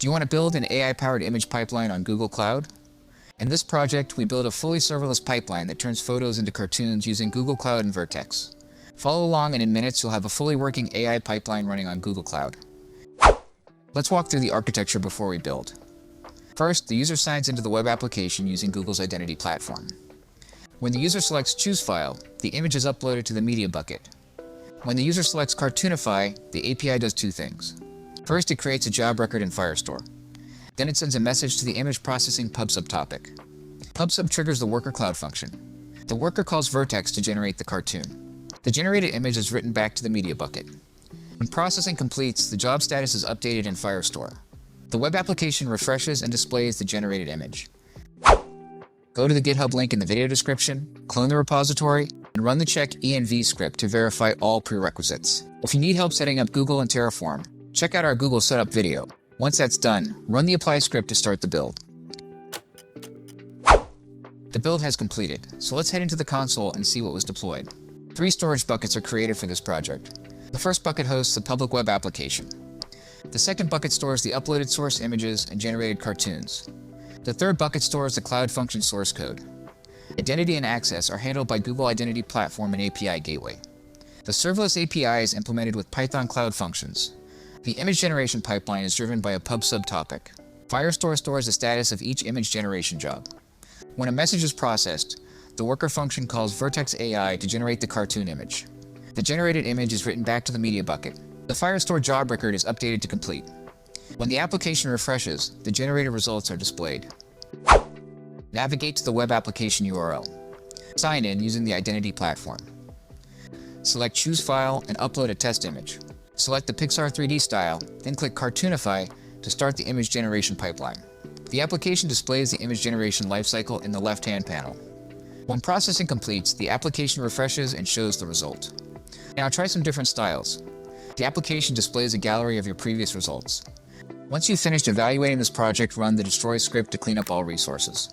Do you want to build an AI-powered image pipeline on Google Cloud? In this project, we build a fully serverless pipeline that turns photos into cartoons using Google Cloud and Vertex. Follow along and in minutes you'll have a fully working AI pipeline running on Google Cloud. Let's walk through the architecture before we build. First, the user signs into the web application using Google's identity platform. When the user selects Choose File, the image is uploaded to the media bucket. When the user selects Cartoonify, the API does two things. First, it creates a job record in Firestore. Then it sends a message to the image processing PubSub topic. PubSub triggers the worker cloud function. The worker calls Vertex to generate the cartoon. The generated image is written back to the media bucket. When processing completes, the job status is updated in Firestore. The web application refreshes and displays the generated image. Go to the GitHub link in the video description, clone the repository, and run the check env script to verify all prerequisites. If you need help setting up Google and Terraform, check out our Google setup video. Once that's done, run the apply script to start the build. The build has completed, so let's head into the console and see what was deployed. 3 storage buckets are created for this project. The first bucket hosts the public web application. The second bucket stores the uploaded source images and generated cartoons. The third bucket stores the Cloud Function source code. Identity and access are handled by Google Identity Platform and API Gateway. The serverless API is implemented with Python Cloud Functions. The image generation pipeline is driven by a PubSub topic. Firestore stores the status of each image generation job. When a message is processed, the worker function calls Vertex AI to generate the cartoon image. The generated image is written back to the media bucket. The Firestore job record is updated to complete. When the application refreshes, the generated results are displayed. Navigate to the web application URL. Sign in using the identity platform. Select Choose File and upload a test image. Select the Pixar 3D style, then click Cartoonify to start the image generation pipeline. The application displays the image generation lifecycle in the left-hand panel. When processing completes, the application refreshes and shows the result. Now try some different styles. The application displays a gallery of your previous results. Once you've finished evaluating this project, run the destroy script to clean up all resources.